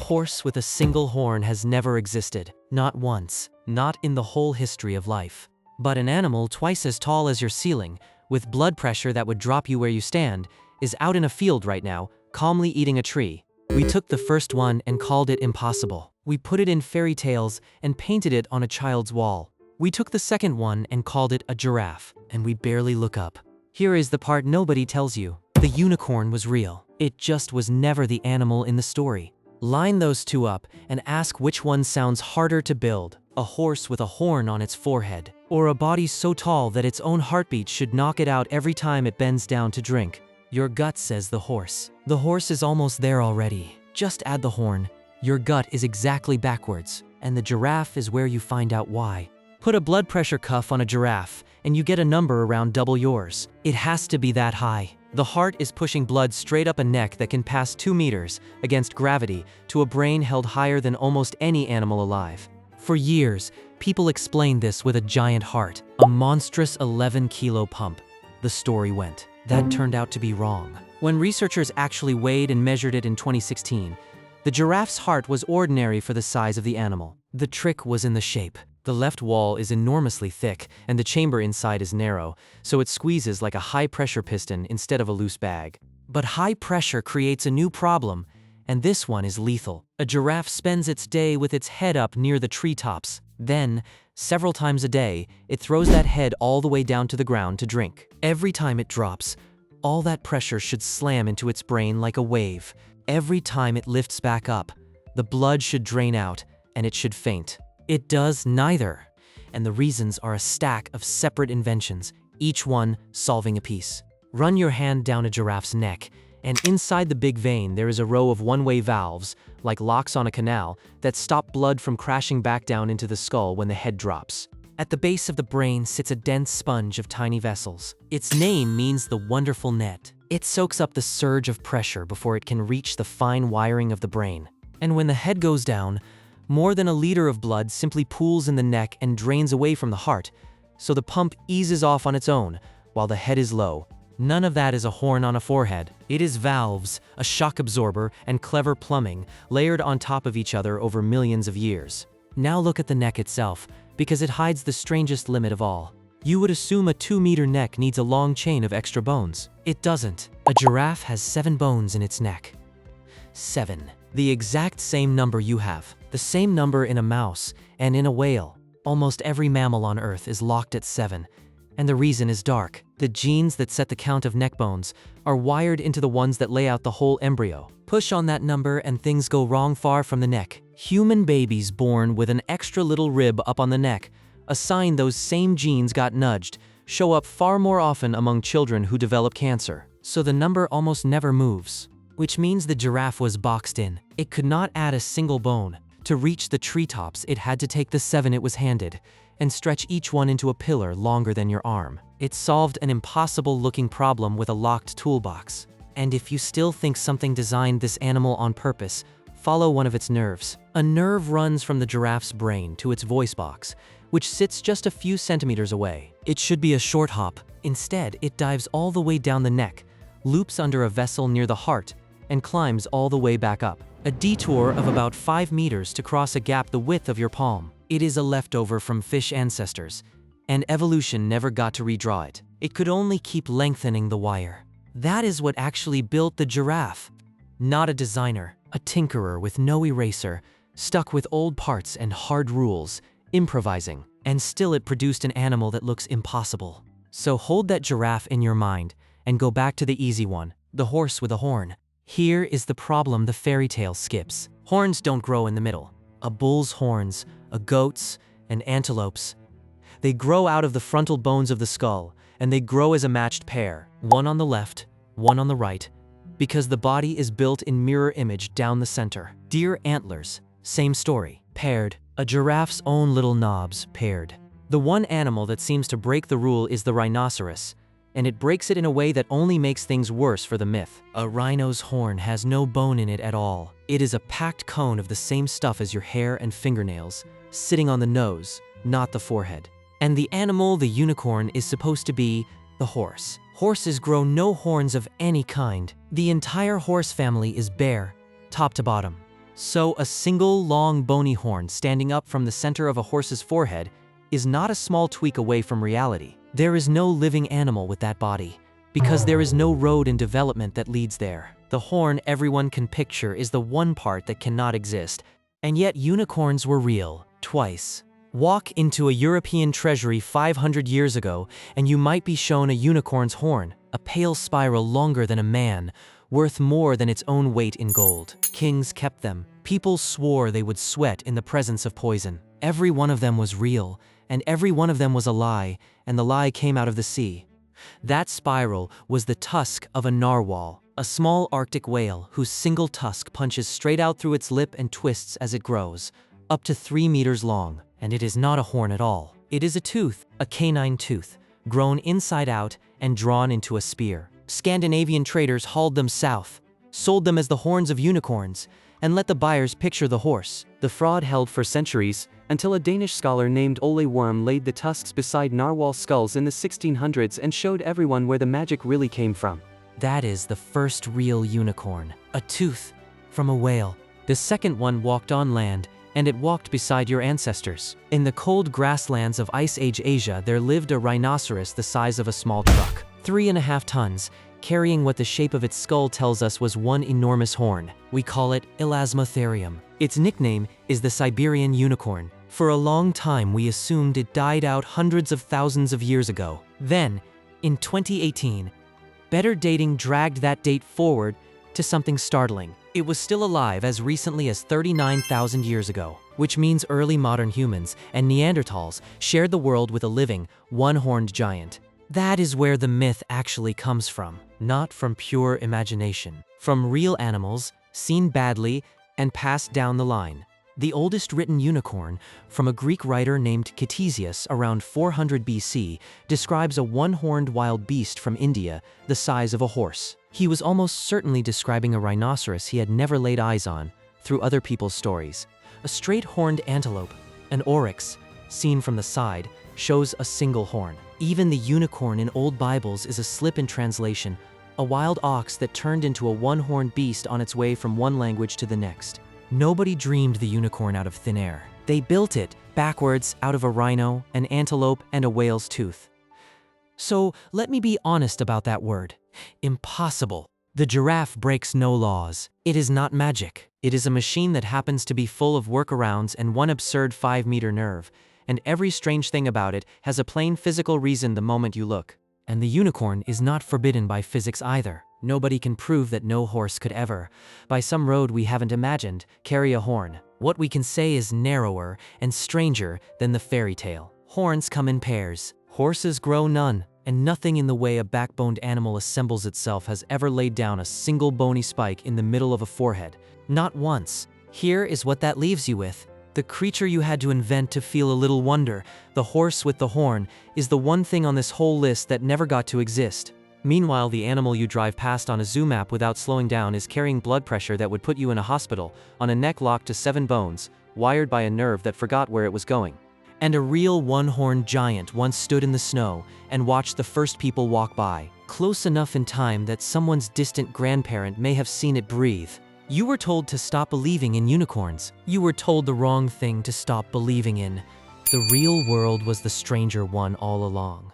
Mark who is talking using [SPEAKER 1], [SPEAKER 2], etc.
[SPEAKER 1] horse with a single horn has never existed, not once, not in the whole history of life. But an animal twice as tall as your ceiling, with blood pressure that would drop you where you stand, is out in a field right now, calmly eating a tree. We took the first one and called it impossible. We put it in fairy tales and painted it on a child's wall. We took the second one and called it a giraffe, and we barely look up. Here is the part nobody tells you. The unicorn was real. It just was never the animal in the story. Line those two up and ask which one sounds harder to build. A horse with a horn on its forehead, or a body so tall that its own heartbeat should knock it out every time it bends down to drink. Your gut says the horse. The horse is almost there already. Just add the horn. Your gut is exactly backwards, and the giraffe is where you find out why. Put a blood pressure cuff on a giraffe, and you get a number around double yours. It has to be that high. The heart is pushing blood straight up a neck that can pass 2 meters against gravity to a brain held higher than almost any animal alive. For years, people explained this with a giant heart, a monstrous 11-kilo pump. The story went. That turned out to be wrong. When researchers actually weighed and measured it in 2016, the giraffe's heart was ordinary for the size of the animal. The trick was in the shape. The left wall is enormously thick, and the chamber inside is narrow, so it squeezes like a high-pressure piston instead of a loose bag. But high pressure creates a new problem, and this one is lethal. A giraffe spends its day with its head up near the treetops. Then, several times a day, it throws that head all the way down to the ground to drink. Every time it drops, all that pressure should slam into its brain like a wave. Every time it lifts back up, the blood should drain out, and it should faint. It does neither, and the reasons are a stack of separate inventions, each one solving a piece. Run your hand down a giraffe's neck, and inside the big vein there is a row of one-way valves, like locks on a canal, that stop blood from crashing back down into the skull when the head drops. At the base of the brain sits a dense sponge of tiny vessels. Its name means the wonderful net. It soaks up the surge of pressure before it can reach the fine wiring of the brain. And when the head goes down, more than a liter of blood simply pools in the neck and drains away from the heart, so the pump eases off on its own, while the head is low. None of that is a horn on a forehead. It is valves, a shock absorber, and clever plumbing, layered on top of each other over millions of years. Now look at the neck itself, because it hides the strangest limit of all. You would assume a 2-meter neck needs a long chain of extra bones. It doesn't. A giraffe has 7 bones in its neck. 7. The exact same number you have. The same number in a mouse and in a whale. Almost every mammal on Earth is locked at 7. And the reason is dark. The genes that set the count of neck bones are wired into the ones that lay out the whole embryo. Push on that number and things go wrong far from the neck. Human babies born with an extra little rib up on the neck, a sign those same genes got nudged, show up far more often among children who develop cancer. So the number almost never moves, which means the giraffe was boxed in. It could not add a single bone. To reach the treetops, it had to take the 7 it was handed and stretch each one into a pillar longer than your arm. It solved an impossible-looking problem with a locked toolbox. And if you still think something designed this animal on purpose, follow one of its nerves. A nerve runs from the giraffe's brain to its voice box, which sits just a few centimeters away. It should be a short hop. Instead, it dives all the way down the neck, loops under a vessel near the heart, and climbs all the way back up. A detour of about 5 meters to cross a gap the width of your palm. It is a leftover from fish ancestors, and evolution never got to redraw it. It could only keep lengthening the wire. That is what actually built the giraffe. Not a designer, a tinkerer with no eraser, stuck with old parts and hard rules, improvising. And still it produced an animal that looks impossible. So hold that giraffe in your mind and go back to the easy one, the horse with a horn. Here is the problem the fairy tale skips. Horns don't grow in the middle. A bull's horns, a goat's, and antelope's. They grow out of the frontal bones of the skull, and they grow as a matched pair, one on the left, one on the right, because the body is built in mirror image down the center. Deer antlers, same story, paired. A giraffe's own little knobs, paired. The one animal that seems to break the rule is the rhinoceros, and it breaks it in a way that only makes things worse for the myth. A rhino's horn has no bone in it at all. It is a packed cone of the same stuff as your hair and fingernails, sitting on the nose, not the forehead. And the animal, the unicorn, is supposed to be the horse. Horses grow no horns of any kind. The entire horse family is bare, top to bottom. So a single long bony horn standing up from the center of a horse's forehead is not a small tweak away from reality. There is no living animal with that body, because there is no road in development that leads there. The horn everyone can picture is the one part that cannot exist, and yet unicorns were real, twice. Walk into a European treasury 500 years ago, and you might be shown a unicorn's horn, a pale spiral longer than a man, worth more than its own weight in gold. Kings kept them. People swore they would sweat in the presence of poison. Every one of them was real, and every one of them was a lie, and the lie came out of the sea. That spiral was the tusk of a narwhal, a small Arctic whale whose single tusk punches straight out through its lip and twists as it grows, up to 3 meters long. And it is not a horn at all. It is a tooth, a canine tooth, grown inside out and drawn into a spear. Scandinavian traders hauled them south, sold them as the horns of unicorns, and let the buyers picture the horse.
[SPEAKER 2] The fraud held for centuries, until a Danish scholar named Ole Worm laid the tusks beside narwhal skulls in the 1600s and showed everyone where the magic really came from.
[SPEAKER 1] That is the first real unicorn, a tooth from a whale. The second one walked on land, and it walked beside your ancestors. In the cold grasslands of Ice Age Asia, there lived a rhinoceros the size of a small truck, 3.5 tons, carrying what the shape of its skull tells us was one enormous horn. We call it Elasmotherium. Its nickname is the Siberian unicorn. For a long time, we assumed it died out hundreds of thousands of years ago. Then, in 2018, better dating dragged that date forward to something startling. It was still alive as recently as 39,000 years ago, which means early modern humans and Neanderthals shared the world with a living, one-horned giant. That is where the myth actually comes from, not from pure imagination. From real animals, seen badly, and passed down the line. The oldest written unicorn, from a Greek writer named Ctesias around 400 BC, describes a one-horned wild beast from India, the size of a horse. He was almost certainly describing a rhinoceros he had never laid eyes on, through other people's stories. A straight-horned antelope, an oryx, seen from the side, shows a single horn. Even the unicorn in old Bibles is a slip in translation, a wild ox that turned into a one-horned beast on its way from one language to the next. Nobody dreamed the unicorn out of thin air. They built it backwards out of a rhino, an antelope, and a whale's tooth. So let me be honest about that word. Impossible. The giraffe breaks no laws. It is not magic. It is a machine that happens to be full of workarounds and one absurd 5-meter nerve, and every strange thing about it has a plain physical reason the moment you look. And the unicorn is not forbidden by physics either. Nobody can prove that no horse could ever, by some road we haven't imagined, carry a horn. What we can say is narrower and stranger than the fairy tale. Horns come in pairs. Horses grow none, and nothing in the way a backboned animal assembles itself has ever laid down a single bony spike in the middle of a forehead. Not once. Here is what that leaves you with. The creature you had to invent to feel a little wonder, the horse with the horn, is the one thing on this whole list that never got to exist. Meanwhile, the animal you drive past on a zoo map without slowing down is carrying blood pressure that would put you in a hospital, on a neck locked to 7 bones, wired by a nerve that forgot where it was going. And a real one-horned giant once stood in the snow and watched the first people walk by, close enough in time that someone's distant grandparent may have seen it breathe. You were told to stop believing in unicorns. You were told the wrong thing to stop believing in. The real world was the stranger one all along.